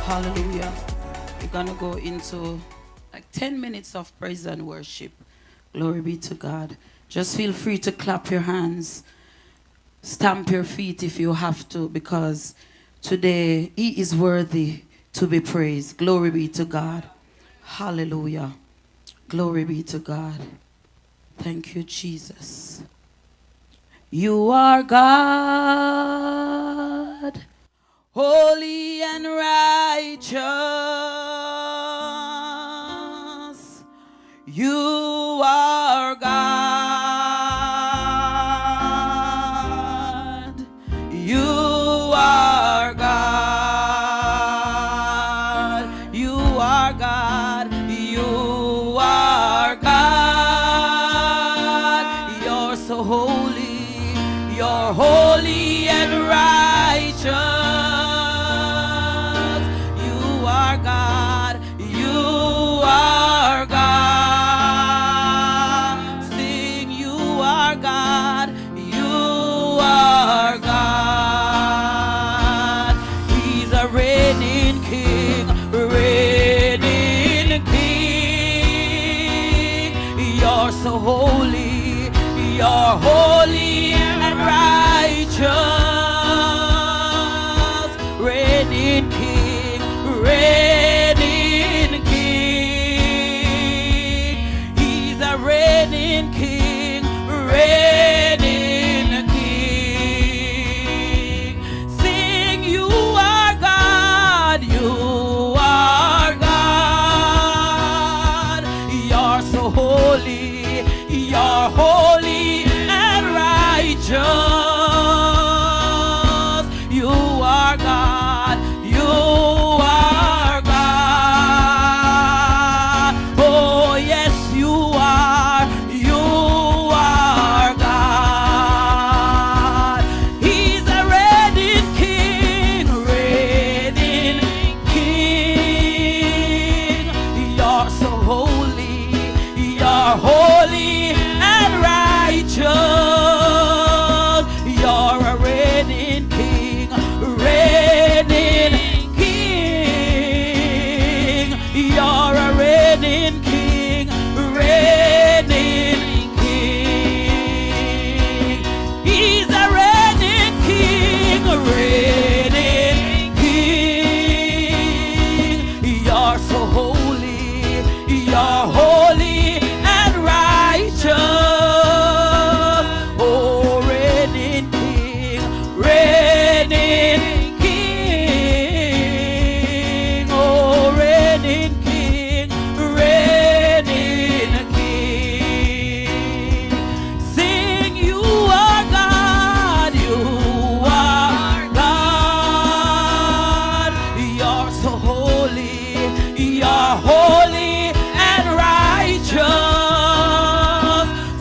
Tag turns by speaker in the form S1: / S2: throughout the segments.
S1: Hallelujah. We're going to go into like 10 minutes of praise and worship. Glory be to God. Just feel free to clap your hands, stamp your feet if you have to, because today He is worthy to be praised. Glory be to God. Hallelujah. Glory be to God. Thank you, Jesus. You are God, holy and righteous. You are God. You are God. You are God. You are God. You're so holy. You're holy and righteous. You are God. You are God. Sing, you are God. You are God. He's a reigning King, reigning King. You're so holy. You're holy and righteous. Reigning King, reigning King. He's a reigning King, reigning King. Sing, you are God, you are God. You're so holy, you're holy and righteous. You are God, you are God. Oh yes, you are God. He's a reigning King, reigning King. You're so holy, you're holy and righteous. You're a reigning King, reigning King. You're a reigning King, reigning King. He's a reigning King, reigning King. You're so holy, you're holy and righteous. Oh, reigning King, reigning King. Oh, reigning King, reigning King. Sing, you are God, you are God. You're so holy, you're holy and righteous.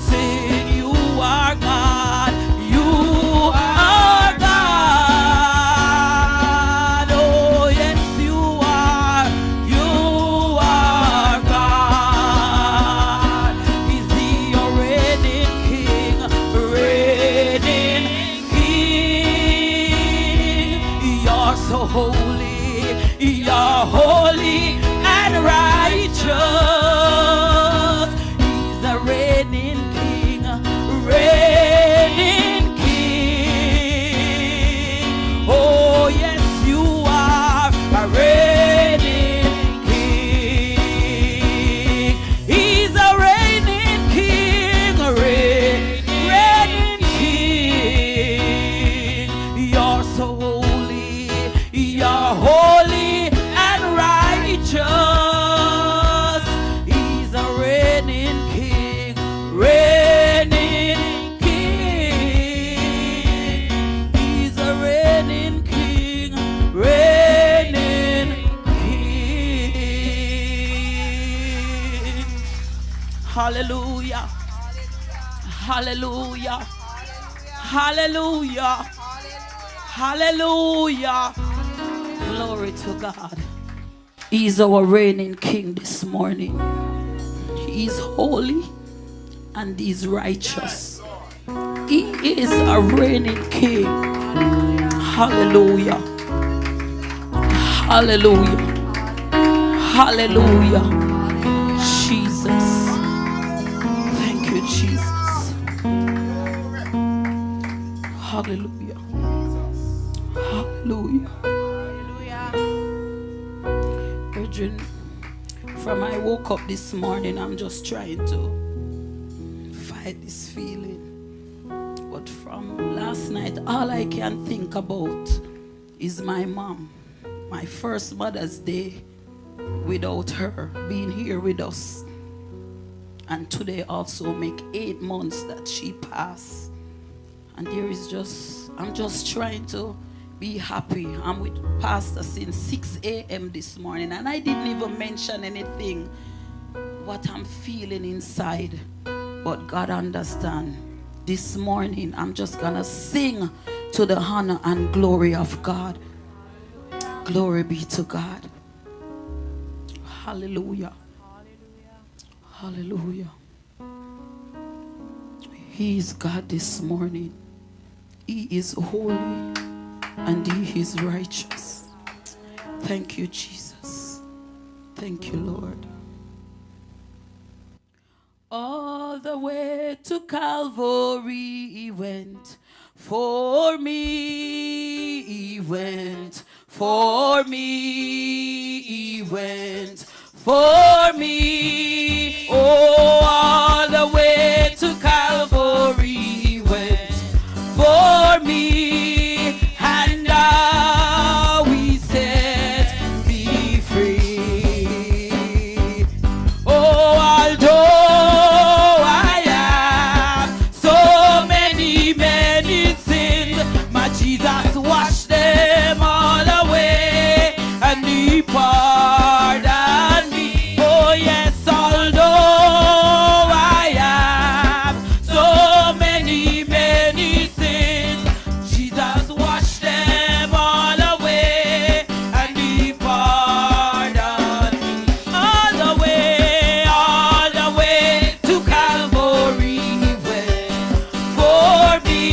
S1: Sing, you are God, you are God. Oh yes, you are God. Is He your reigning King, reigning King? You're so holy, you're holy and righteous. He's a reigning King, reigning King. Oh yes, you are a reigning King. He's a reigning King, reigning King. You're so holy, you're holy and righteous. He's a reigning King, reigning King. He's a reigning King, reigning King. Hallelujah. Hallelujah. Hallelujah. Hallelujah. Glory to God. He's our reigning King this morning. He is holy and He is righteous. He is a reigning King. Hallelujah. Hallelujah. Hallelujah. Jesus. Thank you, Jesus. Hallelujah. Hallelujah. Brethren, from I woke up this morning, I'm just trying to fight this feeling. But from last night, all I can think about is my mom. My first Mother's Day without her being here with us. And today also make 8 months that she passed. And I'm just trying to be happy. I'm with Pastor since 6 a.m. this morning, and I didn't even mention anything what I'm feeling inside. But God understands. This morning, I'm just gonna sing to the honor and glory of God. Glory be to God. Hallelujah. Hallelujah. He is God this morning. He is holy and He is righteous. Thank you, Jesus. Thank you, Lord. All the way to Calvary He went for me. He went for me. He went for me. Oh, all the way to Calvary He went for me. And now He set me free. Oh, although Jesus washed them all away, and He pardoned me. Oh yes, although I have so many, many sins, Jesus washed them all away, and He pardoned me. All the way to Calvary He went for me.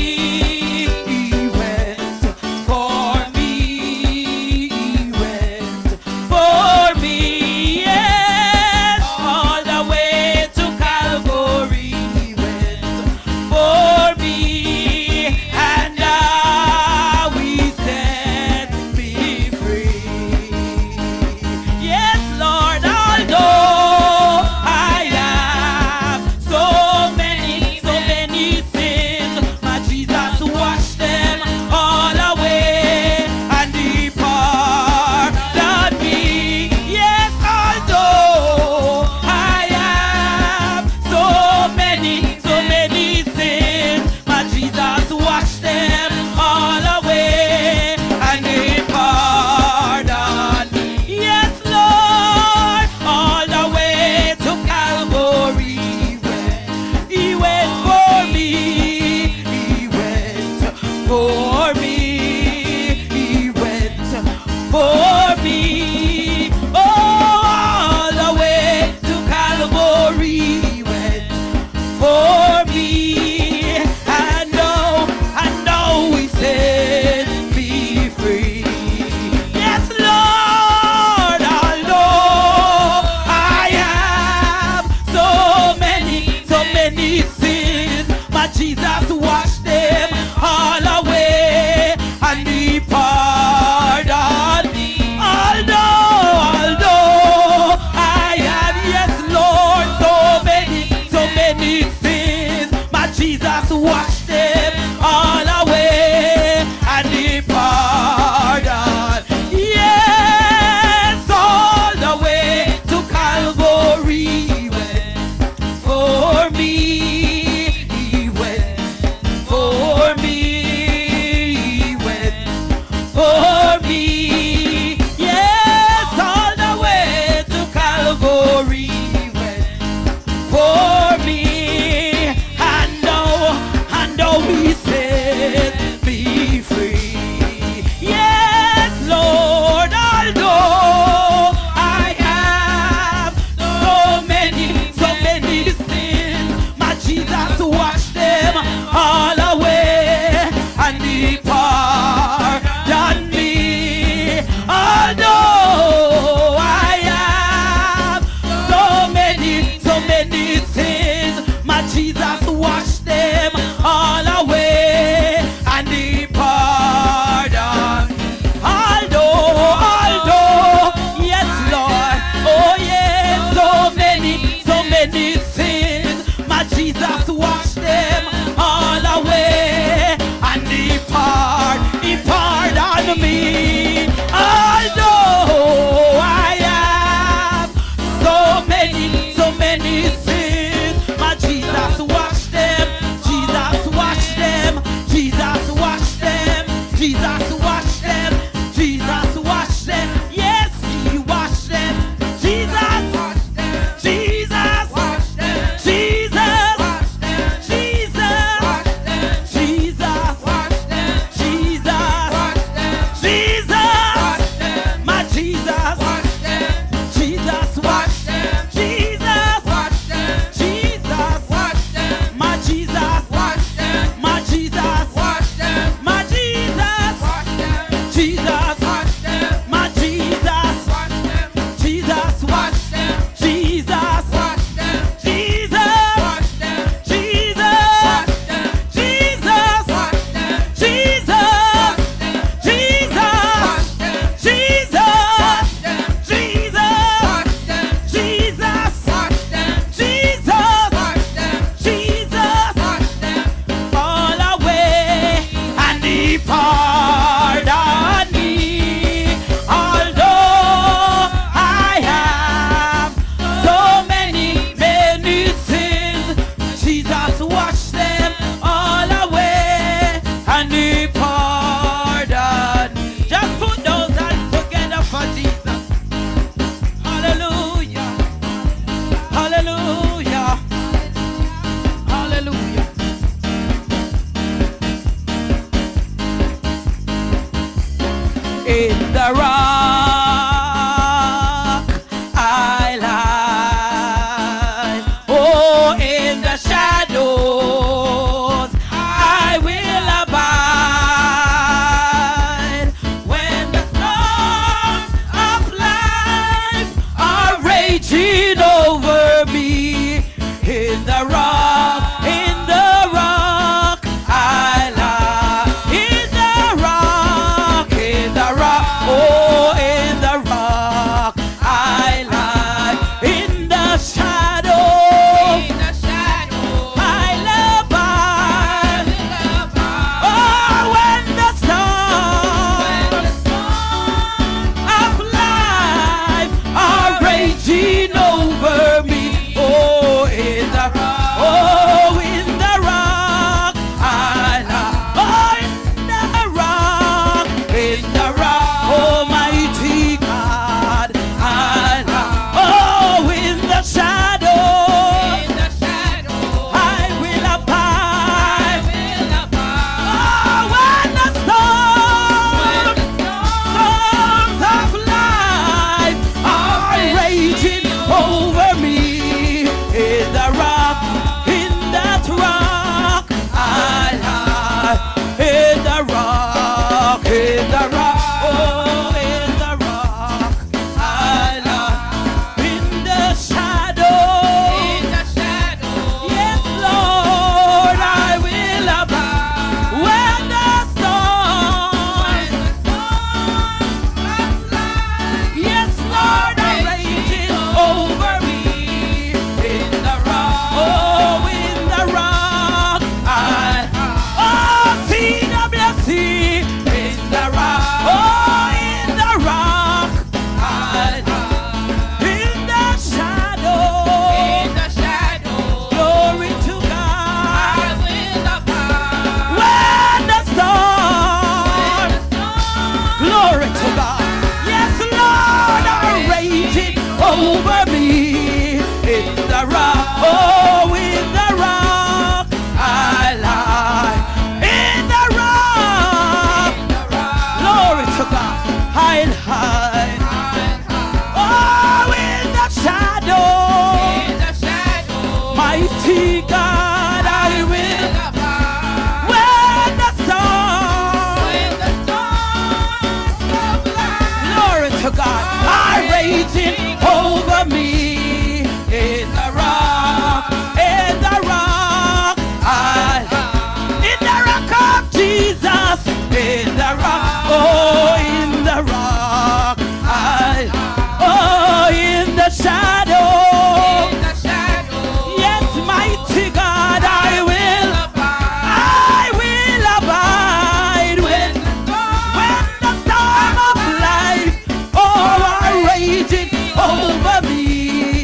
S1: Jesus,
S2: Watch them.
S1: my Jesus,
S2: Watch them.
S1: Jesus,
S2: Watch them.
S1: Jesus,
S2: Watch them.
S1: Jesus,
S2: Watch them.
S1: Jesus,
S2: Watch them.
S1: Jesus,
S2: Watch them.
S1: Jesus, Jesus,
S2: Watch them.
S1: Jesus,
S2: Watch them.
S1: Jesus,
S2: Watch them.
S1: Jesus,
S2: Watch them.
S1: Jesus,
S2: Watch them.
S1: Jesus,
S2: Watch them.
S1: fall away and pardon me. Although I have so many sins, Jesus washed them all away and He pardoned me. Just put those hands together for Jesus. Hallelujah. Hallelujah. Hallelujah. In the rock I lie. Oh, in the shadows I will abide. When the storms of life are raging over me, in the rock I lie. In the rock, oh, in the rock I lie. In the shadow,
S2: In the shadow.
S1: I'll abide. Oh, when the storms of life are raging over me, oh, in the rock, oh, in the rock I lie. Oh, in the rock, Almighty God I lie. Oh, in the shadow,
S2: In the shadow.
S1: I will abide.
S2: Will abide.
S1: Oh, when the storms of life are raging over me, in the rock, in that rock I lie. In the rock, oh, in the rock I lie. In the shadow,
S2: In the shadow.
S1: yes, Lord, I will abide. When the storm, yes, Lord, are raging over me. In the rock, oh, in the rock I, oh, CWC. In the rock, oh, in the rock I, in the shadow,
S2: In the shadow.
S1: glory to
S2: I
S1: God.
S2: will abide.
S1: When the storm, glory to God. Yes, Lord, are raging over me. In the rock, oh, in the rock I lie. In the rock, glory to God, I hide. Oh, in the shadow,
S2: In the shadow.
S1: mighty God, I will.
S2: Will abide.
S1: When the storm,
S2: When the storms of life
S1: glory to God, are raging over me. In the rock, I, in the rock of Jesus, in the rock, oh, in the rock, I, oh, in the shadow,
S2: In the shadow.
S1: yes, mighty God, I will abide. When the storm of life, oh, are raging over me.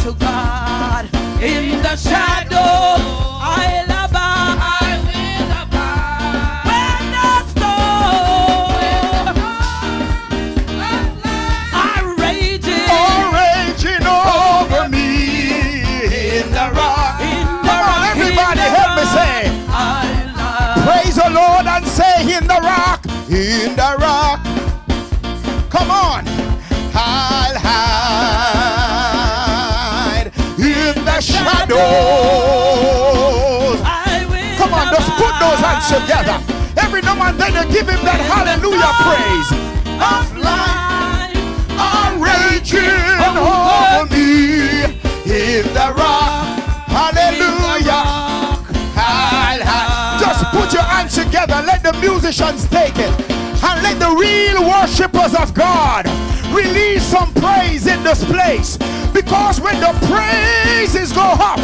S1: to God. In the shadow, I'll abide. When the storm are raging
S3: over me in the rock. Come on, everybody, help me say. Praise the Lord and say, in the rock, in the rock. Come on. I'll hide in the shadows. Come on, just put those hands together. Every now and then you give him that hallelujah praise. Of life are raging over me in the rock. Hallelujah. I'll hide. Just put your hands together. Let the musicians take it. And let the real worshipers of God release some praise in this place. Because when the praises go up,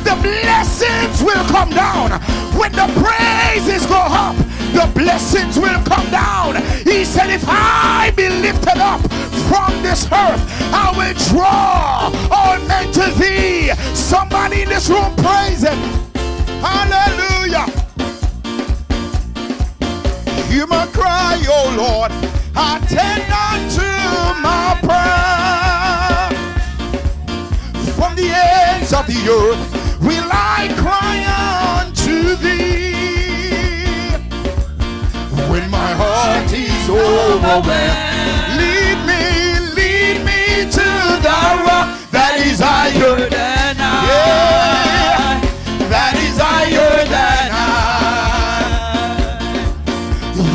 S3: the blessings will come down. When the praises go up, the blessings will come down. He said, if I be lifted up from this earth, I will draw all men to thee. Somebody in this room praise him. Hallelujah. Hear my cry, oh Lord, attend unto my prayer. From the ends of the earth will I cry unto thee. When my heart is overwhelmed, lead me to the rock that is higher than I. Yeah, that is higher than I.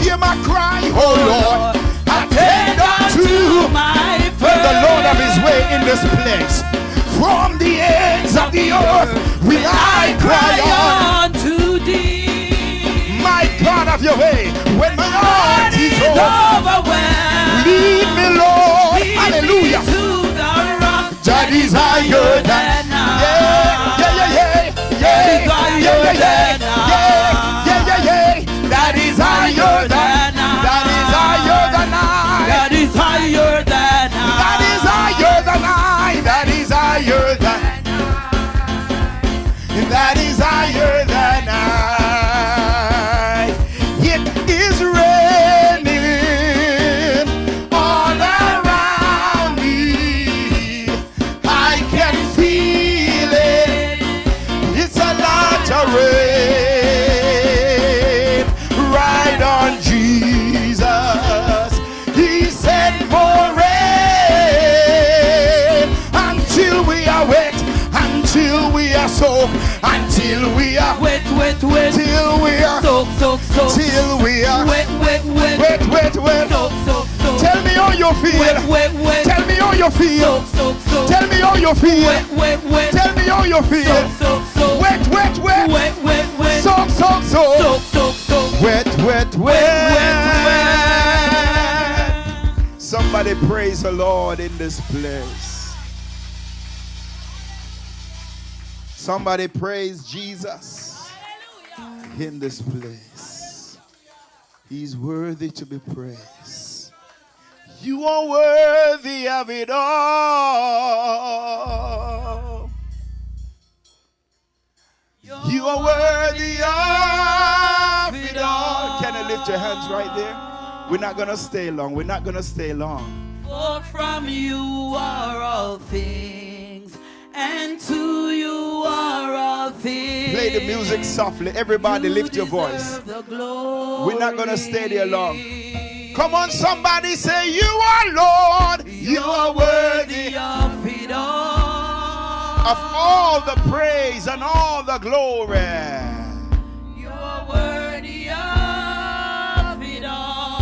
S3: Hear my cry, oh Lord, attend unto my prayer. The Lord of his way in this place. From the ends of the earth will I cry unto thee. My God of your way, when my heart is overwhelmed, lead me, Lord, hallelujah, to the rock that is higher than I. That is higher than I. That is higher than I. That is higher than I. That is higher than I. That is higher than I. That is higher than I. That is higher than I. It is raining all around me. I can feel it. It's a lot of rain right on Jesus. He said more rain until we are wet, until we are soaked, until we are wet, till we are soaked, till we are wet, Tell me how you feel. Tell me how you feel. Tell me how you feel. Tell me how you feel. Wet, soak, wet. Somebody praise the Lord in this place. Somebody praise Jesus in this place. He's worthy to be praised. You are worthy of it all. You are worthy of it all. Can you lift your hands right there? We're not going to stay long. We're not going to stay long.
S1: For from you are all things, and to you are all things.
S3: Play the music softly. Everybody lift your voice. We're not going to stay there long. Come on, somebody say, you are Lord. You are worthy
S1: of it all.
S3: Of all the praise and all the glory.
S1: You are worthy of it all.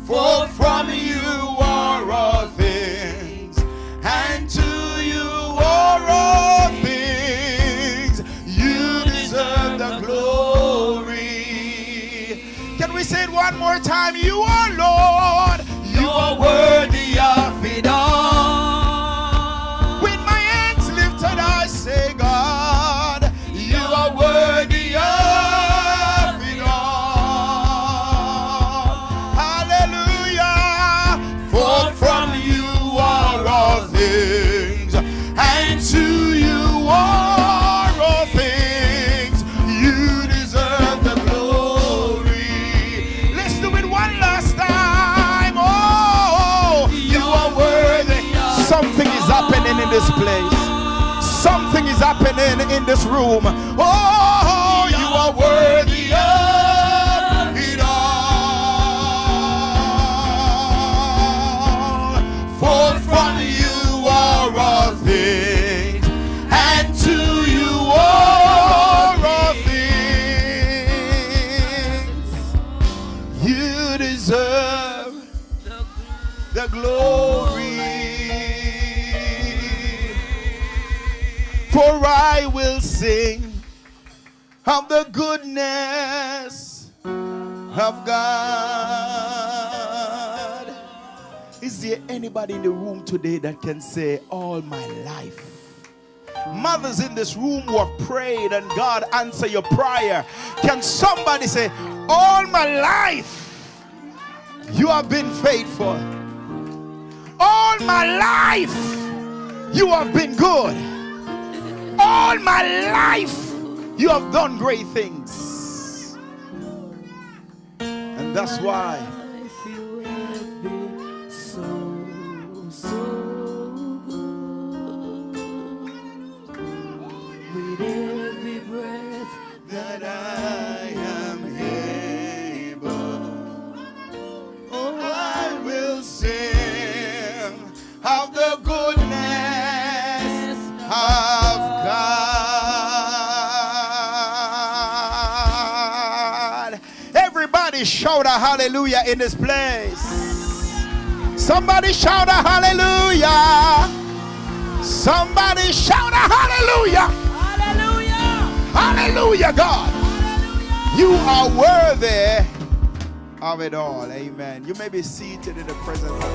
S3: For from you are all things, and to you are all things. You deserve the glory. Can we say it one more time? You are Lord. You are worthy of it all. With my hands lifted, I say, God, you are worthy of it all. Hallelujah. For from this place. Something is happening in this room. Oh, you are worthy of it all. For from you are all things, and to you are all things. You deserve the glory. For I will sing of the goodness of God. Is there anybody in the room today that can say, all my life? Mothers in this room who have prayed and God answer your prayer. Can somebody say, all my life you have been faithful. All my life you have been good. All my life you have done great things. And that's why
S1: You have been so good. With every breath
S3: that I am able, oh, I will sing of the goodness of God. Everybody shout a hallelujah in this place. Somebody shout a hallelujah. Somebody shout a hallelujah.
S1: hallelujah.
S3: Hallelujah, God. You are worthy of it all. Amen. You may be seated in the presence of